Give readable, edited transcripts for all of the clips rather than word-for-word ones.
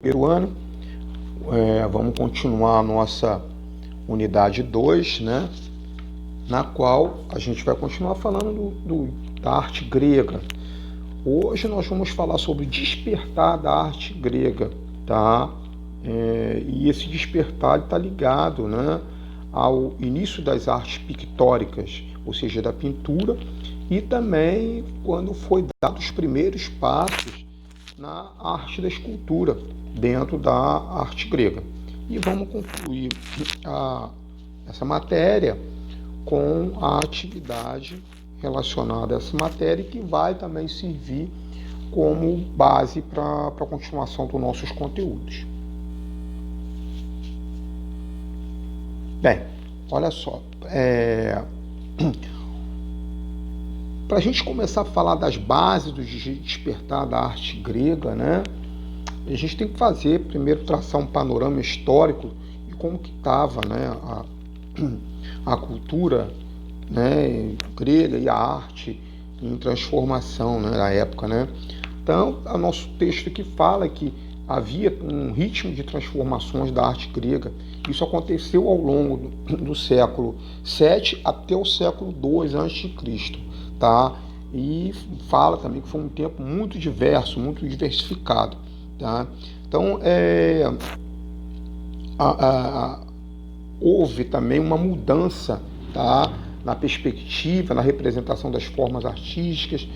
peruano. Vamos continuar a nossa unidade 2, né? Na qual a gente vai continuar falando da arte grega. Hoje nós vamos falar sobre o despertar da arte grega, tá? E esse despertar está ligado, né, ao início das artes pictóricas, ou seja, da pintura, e também quando foi dado os primeiros passos na arte da escultura dentro da arte grega. E vamos concluir essa matéria com a atividade relacionada a essa matéria, que vai também servir como base para a continuação dos nossos conteúdos. Bem, olha só, para a gente começar a falar das bases do despertar da arte grega, né, a gente tem que fazer, primeiro, traçar um panorama histórico de como que estava, né, a cultura, né, grega e a arte em transformação, né, na época, né? Então, o nosso texto aqui fala que havia um ritmo de transformações da arte grega. Isso aconteceu ao longo do século VII até o século II a.C., tá? E fala também que foi um tempo muito diverso, muito diversificado, tá? Então, houve também uma mudança, tá, na perspectiva, na representação das formas artísticas,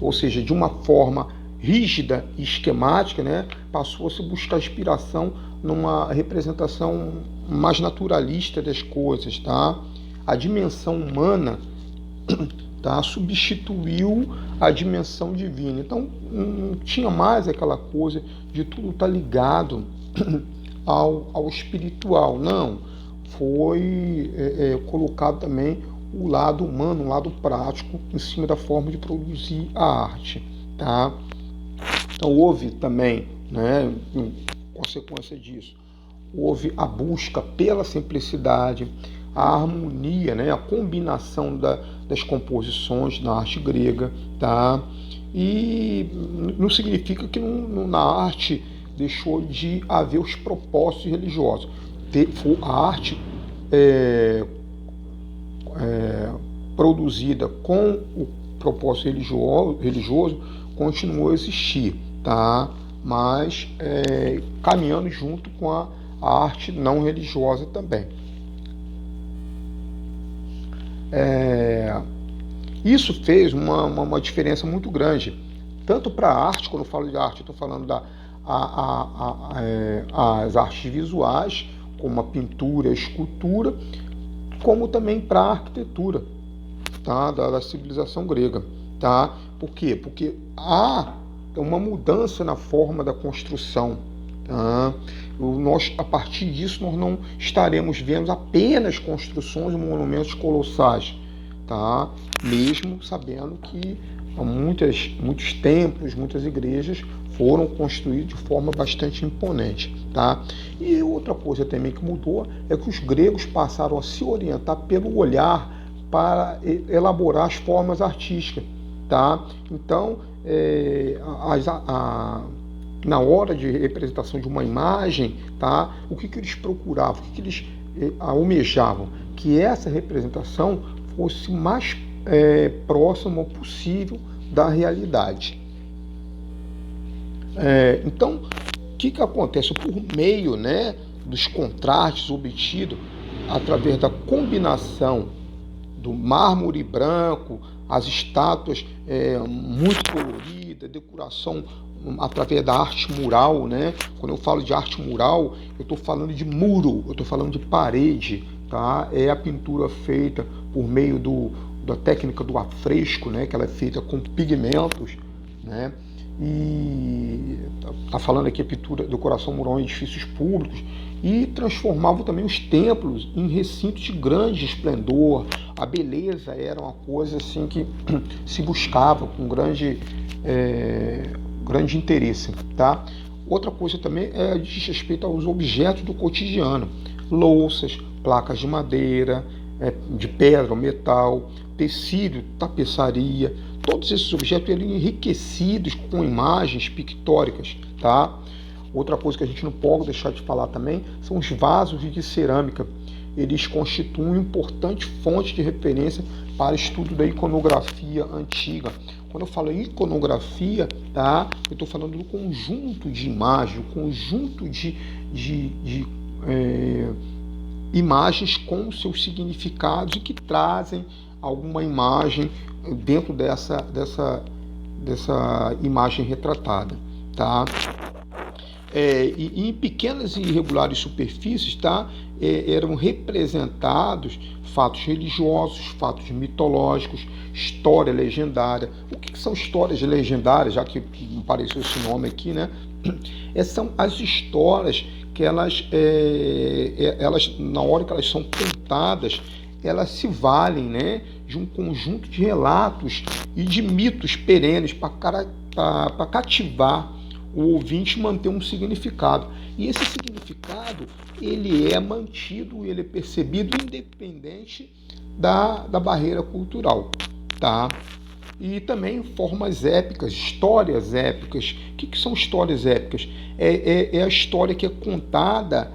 ou seja, de uma forma rígida e esquemática, né, passou a se buscar inspiração numa representação mais naturalista das coisas, tá? A dimensão humana, tá, substituiu a dimensão divina. Então, não tinha mais aquela coisa de tudo estar ligado ao espiritual, não. Foi colocado também o lado humano, o lado prático, em cima da forma de produzir a arte, tá? Então houve também, né, em consequência disso, houve a busca pela simplicidade, a harmonia, né, a combinação das composições na arte grega, tá? E não significa que na arte deixou de haver os propósitos religiosos. A arte produzida com o propósito religioso continuou a existir, tá? Mas caminhando junto com a arte não religiosa também. Isso fez uma diferença muito grande, tanto para a arte. Quando eu falo de arte, eu estou falando as artes visuais, como a pintura, a escultura, como também para a arquitetura, tá, da civilização grega, tá? Por quê? Porque há uma mudança na forma da construção, tá? A partir disso, nós não estaremos vendo apenas construções de monumentos colossais, tá? Mesmo sabendo que muitos templos, muitas igrejas foram construídos de forma bastante imponente, tá? E outra coisa também que mudou é que os gregos passaram a se orientar pelo olhar para elaborar as formas artísticas, tá? Então, na hora de representação de uma imagem, tá, o que eles procuravam, o que eles almejavam? Que essa representação fosse mais próxima possível da realidade. Então, o que acontece? Por meio, né, dos contrastes obtidos através da combinação do mármore branco, as estátuas muito coloridas, decoração através da arte mural, né? Quando eu falo de arte mural, eu estou falando de muro, eu estou falando de parede, tá? É a pintura feita por meio da técnica do afresco, né? Que ela é feita com pigmentos, né? E está falando aqui a pintura, decoração mural em edifícios públicos, e transformavam também os templos em recintos de grande esplendor. A beleza era uma coisa assim que se buscava com grande interesse, tá? Outra coisa também diz respeito aos objetos do cotidiano: louças, placas de madeira, de pedra ou metal, tecido, tapeçaria. Todos esses objetos eram enriquecidos com imagens pictóricas, tá? Outra coisa que a gente não pode deixar de falar também são os vasos de cerâmica. Eles constituem uma importante fonte de referência para estudo da iconografia antiga. Quando eu falo em iconografia, tá? Eu estou falando do conjunto de imagens, o conjunto de imagens com seus significados e que trazem alguma imagem dentro dessa imagem retratada, tá? E em pequenas e irregulares superfícies, tá? Eram representados fatos religiosos, fatos mitológicos, história legendária. O que são histórias legendárias, já que apareceu esse nome aqui, né? São as histórias que elas, na hora que elas são contadas, elas se valem, né, de um conjunto de relatos e de mitos perenes para cativar o ouvinte, manter um significado. E esse significado, ele é mantido, ele é percebido independente da barreira cultural, tá? E também formas épicas, histórias épicas. O que são histórias épicas? É a história que é contada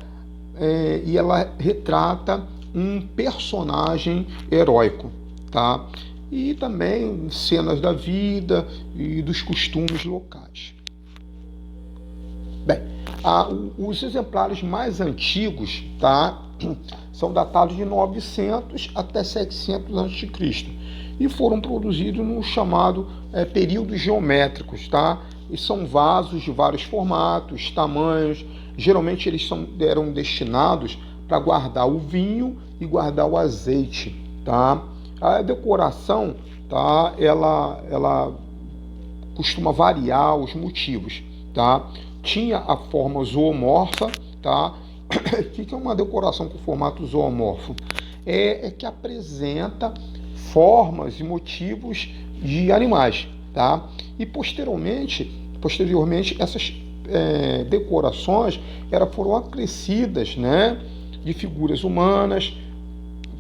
e ela retrata um personagem heróico, tá? E também cenas da vida e dos costumes locais. Bem, os exemplares mais antigos, tá, são datados de 900 até 700 a.C. e foram produzidos no chamado períodos geométricos, tá? E são vasos de vários formatos, tamanhos. Geralmente eles eram destinados para guardar o vinho e guardar o azeite, tá? A decoração, tá, ela costuma variar os motivos, tá? Tinha a forma zoomorfa, tá? O que é uma decoração com formato zoomorfo? É que apresenta formas e motivos de animais, tá? E posteriormente essas decorações foram acrescidas, né, de figuras humanas,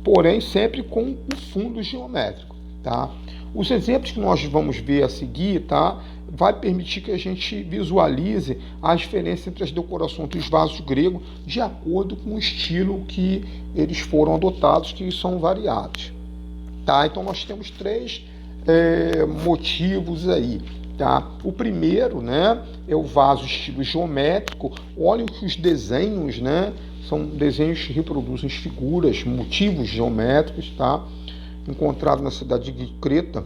porém sempre com o fundo geométrico, tá? Os exemplos que nós vamos ver a seguir, tá, vai permitir que a gente visualize a diferença entre as decorações dos vasos gregos de acordo com o estilo que eles foram adotados, que são variados, tá? Então nós temos três motivos aí, tá? O primeiro, né, é o vaso estilo geométrico. Olhem que os desenhos, né, são desenhos que reproduzem figuras, motivos geométricos, tá? Encontrado na cidade de Creta,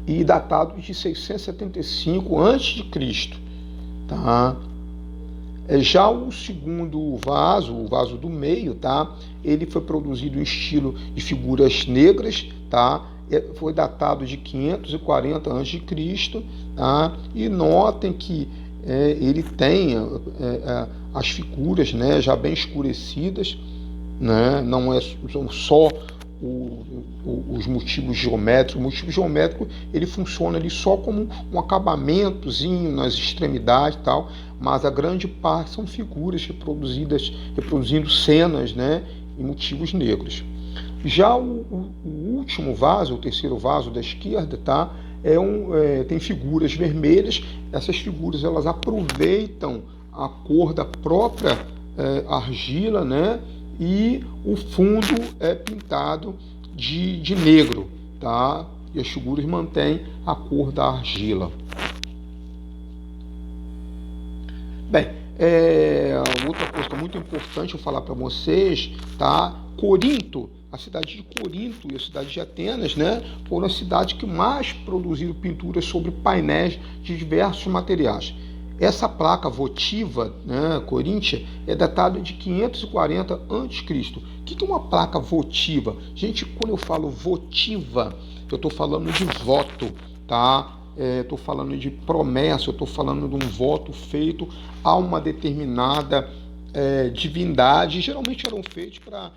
e datado de 675 a.C., tá? Já o segundo vaso, o vaso do meio, tá? Ele foi produzido em estilo de figuras negras, tá? Foi datado de 540 a.C., tá? E notem que ele tem as figuras, né, já bem escurecidas, né? Não são só os motivos geométricos. O motivo geométrico ele funciona ali só como um acabamentozinho nas extremidades e tal, mas a grande parte são figuras reproduzindo cenas, né, e motivos negros. Já o último vaso, o terceiro vaso da esquerda, tá, tem figuras vermelhas. Essas figuras elas aproveitam a cor da própria argila, né, e o fundo é pintado de negro, tá? E as figuras mantêm a cor da argila. Bem, outra coisa muito importante eu falar para vocês, tá? Corinto, a cidade de Corinto e a cidade de Atenas, né, foram as cidades que mais produziram pinturas sobre painéis de diversos materiais. Essa placa votiva, né, coríntia, é datada de 540 a.C. O que é uma placa votiva? Gente, quando eu falo votiva, eu estou falando de voto, tá? Estou falando de promessa, eu estou falando de um voto feito a uma determinada divindade. Geralmente eram feitos para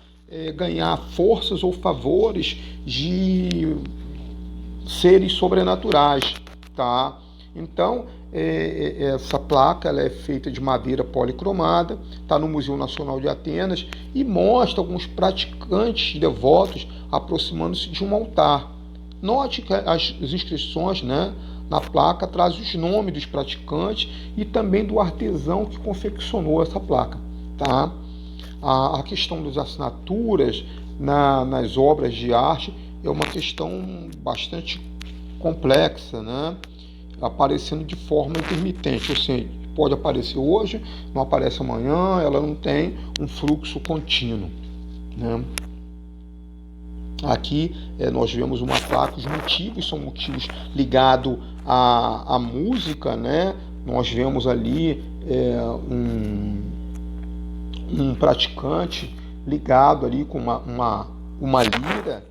ganhar forças ou favores de seres sobrenaturais, tá? Então, essa placa ela é feita de madeira policromada, está no Museu Nacional de Atenas e mostra alguns praticantes devotos aproximando-se de um altar. Note que as inscrições, né, na placa traz os nomes dos praticantes e também do artesão que confeccionou essa placa, tá? A questão das assinaturas nas obras de arte é uma questão bastante complexa, né? Aparecendo de forma intermitente, ou seja, pode aparecer hoje, não aparece amanhã, ela não tem um fluxo contínuo, né? Aqui nós vemos uma placa, os motivos são motivos ligados à música, né? Nós vemos ali um praticante ligado ali com uma lira,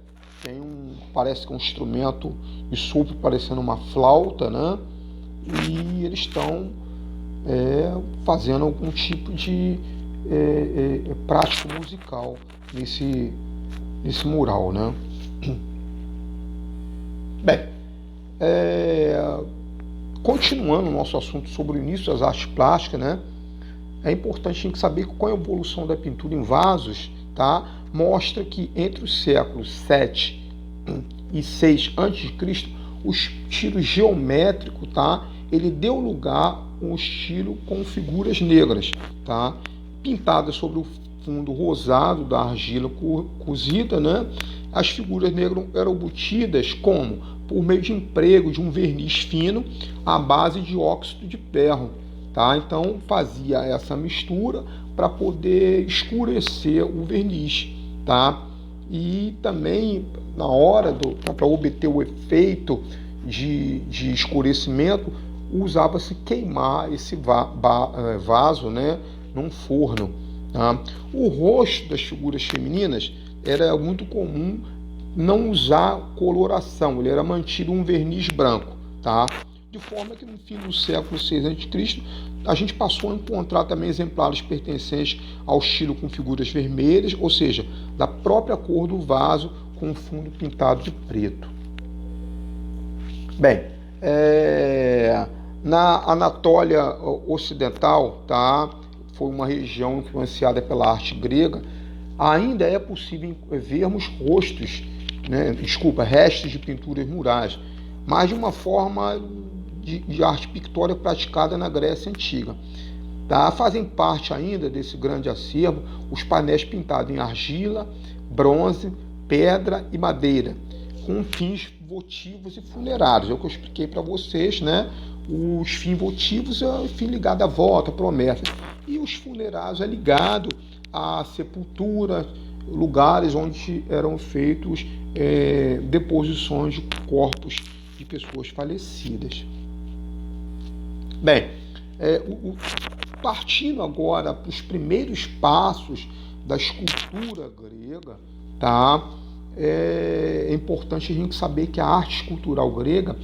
parece que é um instrumento de sopro parecendo uma flauta, né? E eles estão fazendo algum tipo de prática musical nesse mural, né? Bem, continuando o nosso assunto sobre o início das artes plásticas, né? É importante a gente saber qual é a evolução da pintura em vasos, tá? Mostra que entre os séculos 7 e 6 a.C., o estilo geométrico, tá? Ele deu lugar a um estilo com figuras negras, tá? Pintadas sobre o fundo rosado da argila cozida, né? As figuras negras eram obtidas como? Por meio de emprego de um verniz fino à base de óxido de ferro, tá? Então fazia essa mistura para poder escurecer o verniz, tá? E também na hora para obter o efeito de escurecimento, usava-se queimar esse vaso, né, num forno, tá? O rosto das figuras femininas era muito comum não usar coloração, ele era mantido um verniz branco, tá? De forma que no fim do século VI a.C., a gente passou a encontrar também exemplares pertencentes ao estilo com figuras vermelhas, ou seja, da própria cor do vaso com o fundo pintado de preto. Bem, na Anatólia Ocidental, tá? Foi uma região influenciada pela arte grega, ainda é possível vermos restos de pinturas murais, mas de uma forma de arte pictórica praticada na Grécia Antiga. Tá? Fazem parte ainda desse grande acervo os painéis pintados em argila, bronze, pedra e madeira, com fins votivos e funerários. É o que eu expliquei para vocês, né? Os fins votivos é o fim ligado à volta, à promessa, e os funerários é ligado à sepultura, lugares onde eram feitos deposições de corpos de pessoas falecidas. Bem, partindo agora para os primeiros passos da escultura grega, tá? É importante a gente saber que a arte escultural grega,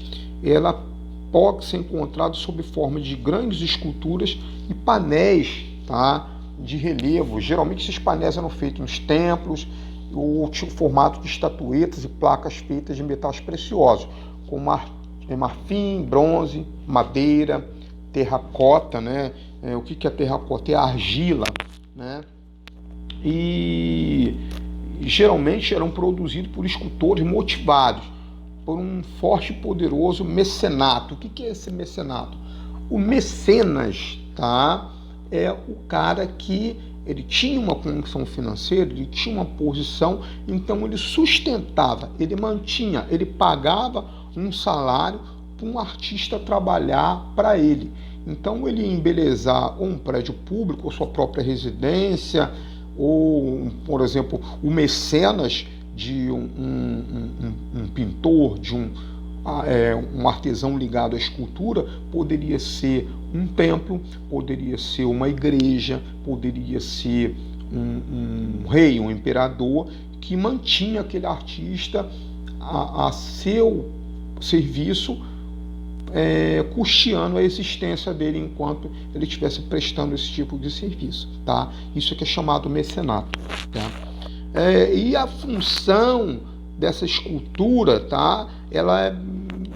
ela pode ser encontrada sob forma de grandes esculturas e painéis, tá? De relevo. Geralmente esses painéis eram feitos nos templos, ou tinham formato de estatuetas e placas feitas de metais preciosos, como marfim, bronze, madeira, terracota, né? O que é terracota? É argila, né? E geralmente eram produzidos por escultores motivados por um forte e poderoso mecenato. O que é esse mecenato? O mecenas, tá? É o cara que ele tinha uma condição financeira, ele tinha uma posição, então ele sustentava, ele mantinha, ele pagava um salário para um artista trabalhar para ele. Então ele ia embelezar um prédio público, ou sua própria residência, ou, por exemplo, o mecenas de um pintor, de um artesão ligado à escultura, poderia ser um templo, poderia ser uma igreja, poderia ser um rei, um imperador, que mantinha aquele artista a seu serviço, custeando a existência dele enquanto ele estivesse prestando esse tipo de serviço, tá? Isso que é chamado mecenato, tá? E a função dessa escultura, tá?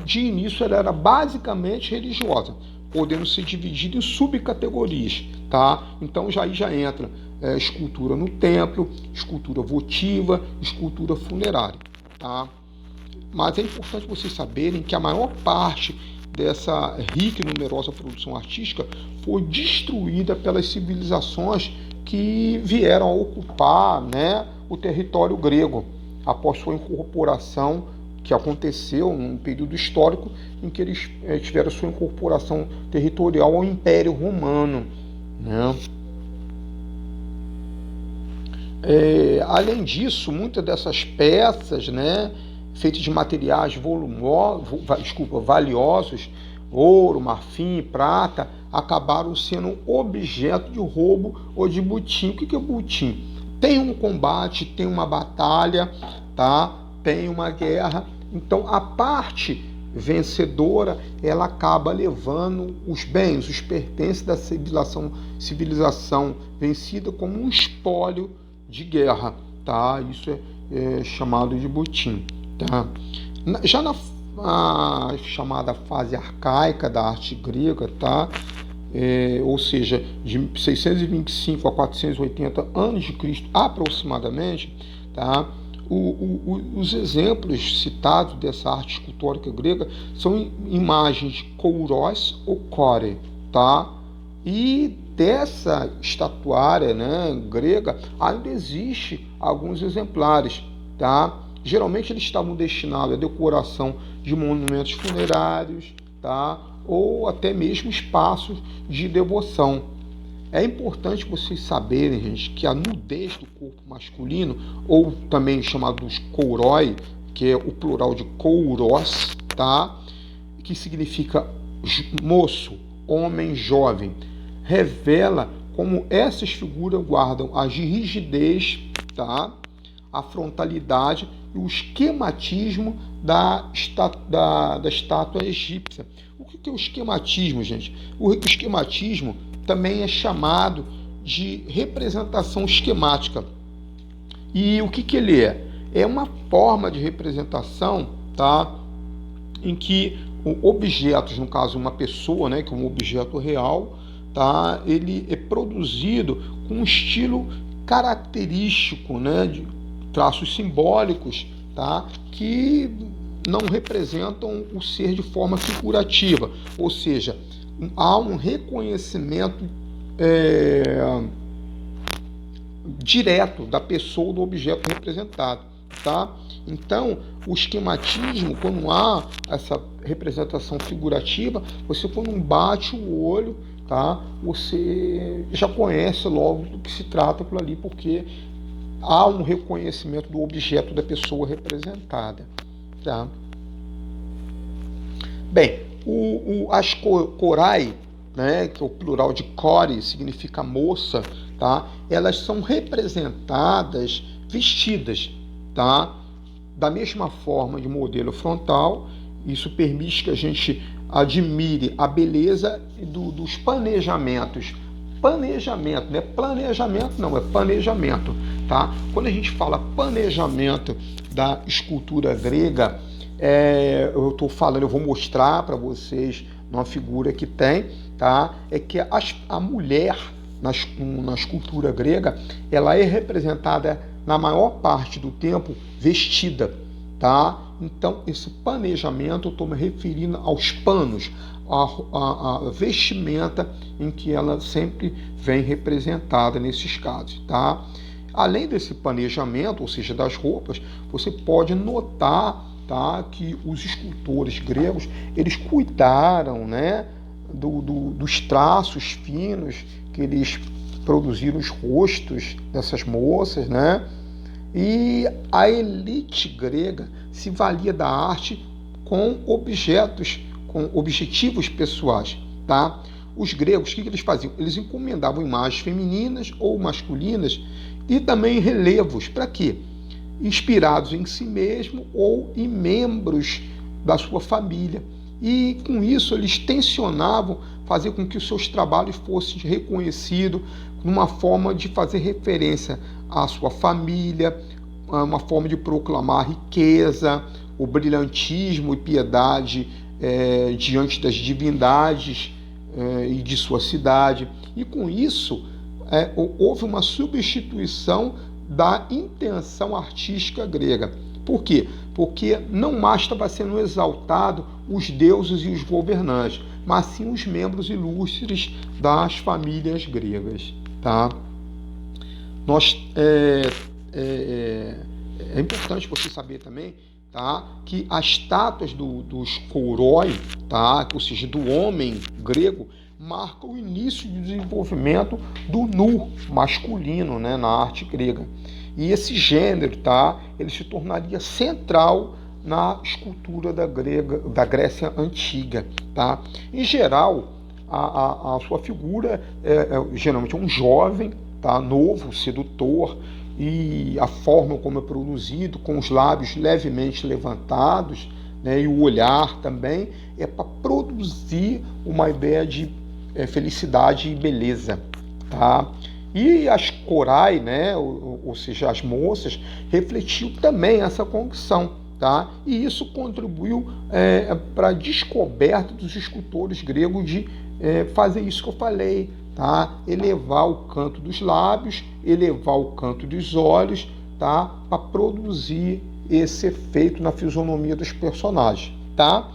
De início ela era basicamente religiosa, podendo ser dividida em subcategorias, tá? Então já entra escultura no templo, escultura votiva, escultura funerária, tá? Mas é importante vocês saberem que a maior parte dessa rica e numerosa produção artística foi destruída pelas civilizações que vieram a ocupar, né, o território grego após sua incorporação, que aconteceu num período histórico em que eles tiveram sua incorporação territorial ao Império Romano, né? Além disso, muitas dessas peças, né, feitas de materiais valiosos, ouro, marfim, prata, acabaram sendo objeto de roubo ou de butim. O que é butim? Tem um combate, tem uma batalha, tá? Tem uma guerra. Então a parte vencedora, ela acaba levando os bens, os pertences da civilização vencida como um espólio de guerra, tá? Isso é chamado de butim, tá? Já na chamada fase arcaica da arte grega, tá? Ou seja, de 625 a 480 a.C. aproximadamente, tá? Os exemplos citados dessa arte escultórica grega são imagens de Kouros ou Core, tá? E dessa estatuária, né, grega ainda existe alguns exemplares, tá? Geralmente eles estavam destinados à decoração de monumentos funerários, tá? Ou até mesmo espaços de devoção. É importante vocês saberem, gente, que a nudez do corpo masculino, ou também chamado dos kouroi, que é o plural de kouros, tá? Que significa moço, homem jovem, revela como essas figuras guardam a rigidez, tá? A frontalidade e o esquematismo da estátua egípcia. O que é o esquematismo, gente? O esquematismo também é chamado de representação esquemática. E o que ele é? É uma forma de representação, tá? Em que objetos, no caso uma pessoa, né, que é um objeto real, tá? Ele é produzido com um estilo característico, né, de traços simbólicos, tá? Que não representam o ser de forma figurativa, ou seja, há um reconhecimento direto da pessoa ou do objeto representado, tá? Então, o esquematismo, quando há essa representação figurativa, você quando bate o olho, tá? Você já conhece logo do que se trata aquilo ali, porque há um reconhecimento do objeto da pessoa representada, tá? Bem, as corai, né, que é o plural de core, significa moça, tá? Elas são representadas vestidas, tá? Da mesma forma de modelo frontal. Isso permite que a gente admire a beleza dos planejamentos. Planejamento, não é planejamento, não, é planejamento, tá? Quando a gente fala planejamento da escultura grega, eu estou falando, eu vou mostrar para vocês uma figura que tem, tá? É que a mulher na escultura grega, ela é representada na maior parte do tempo vestida, tá? Então esse planejamento, eu estou me referindo aos panos, a vestimenta em que ela sempre vem representada nesses casos, tá? Além desse planejamento, ou seja, das roupas, você pode notar, tá, que os escultores gregos, eles cuidaram, né, dos traços finos que eles produziram os rostos dessas moças, né? E a elite grega se valia da arte com objetos, com objetivos pessoais, tá? Os gregos, o que eles faziam? Eles encomendavam imagens femininas ou masculinas e também relevos. Para quê? Inspirados em si mesmo ou em membros da sua família. E com isso eles tensionavam fazer com que os seus trabalhos fossem reconhecidos numa forma de fazer referência à sua família, uma forma de proclamar a riqueza, o brilhantismo e piedade diante das divindades e de sua cidade. E com isso houve uma substituição da intenção artística grega. Por quê? Porque não mais estava sendo exaltado os deuses e os governantes, mas sim os membros ilustres das famílias gregas. Tá? Nós, é importante você saber também, tá, que as estátuas dos kouroi, tá, ou seja, do homem grego, marcam o início do desenvolvimento do nu masculino, né, na arte grega. E esse gênero, tá, ele se tornaria central na escultura da Grécia Antiga. Tá? Em geral, a sua figura geralmente um jovem, tá, novo, sedutor, e a forma como é produzido, com os lábios levemente levantados, né, e o olhar também, é para produzir uma ideia de felicidade e beleza. Tá? E as corai, né, ou seja, as moças, refletiu também essa condição. Tá? E isso contribuiu para a descoberta dos escultores gregos de fazer isso que eu falei, tá? Elevar o canto dos lábios, elevar o canto dos olhos, tá? Para produzir esse efeito na fisionomia dos personagens. Tá?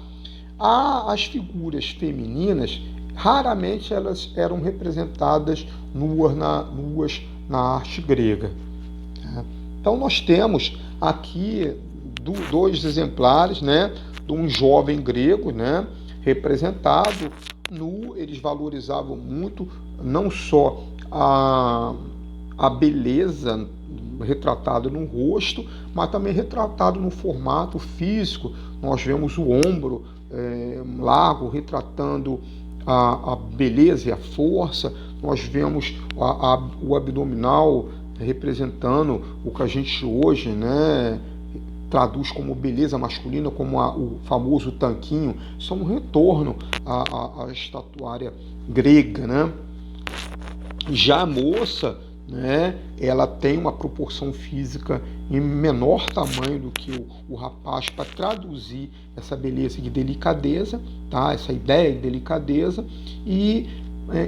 As figuras femininas, raramente elas eram representadas nuas na arte grega. Tá? Então nós temos aqui dois exemplares, né, de um jovem grego, né, representado nu. Eles valorizavam muito não só a beleza retratada no rosto, mas também retratado no formato físico. Nós vemos o ombro largo retratando a beleza e a força. Nós vemos o abdominal representando o que a gente hoje, né, traduz como beleza masculina, como o famoso tanquinho. Isso é um retorno à estatuária grega, né? Já a moça, né, ela tem uma proporção física em menor tamanho do que o rapaz, para traduzir essa beleza de delicadeza, tá? Essa ideia de delicadeza, e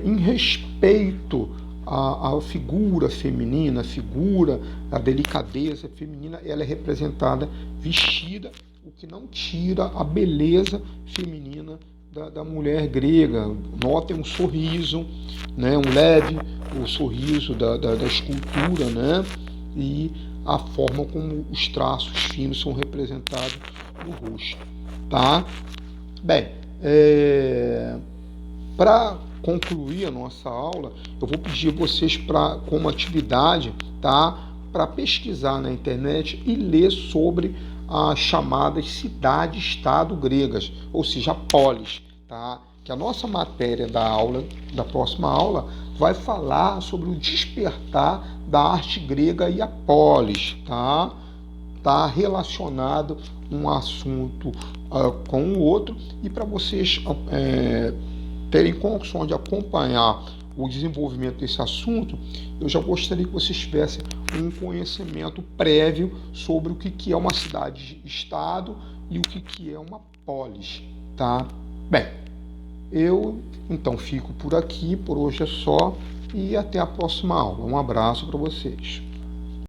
em respeito a figura feminina, a delicadeza feminina, ela é representada vestida, o que não tira a beleza feminina da mulher grega. Notem um sorriso, né, um leve o sorriso da escultura, né, e a forma como os traços finos são representados no rosto. Tá? Bem, para concluir a nossa aula, eu vou pedir vocês como atividade, tá, para pesquisar na internet e ler sobre as chamadas cidades-estado gregas, ou seja, a polis, tá? Que a nossa matéria da próxima aula, vai falar sobre o despertar da arte grega e a polis, tá? Tá relacionado um assunto com o outro, e para vocês terem condições de acompanhar o desenvolvimento desse assunto, eu já gostaria que vocês tivessem um conhecimento prévio sobre o que é uma cidade-estado e o que é uma polis, tá? Bem, eu então fico por aqui, por hoje é só, e até a próxima aula. Um abraço para vocês.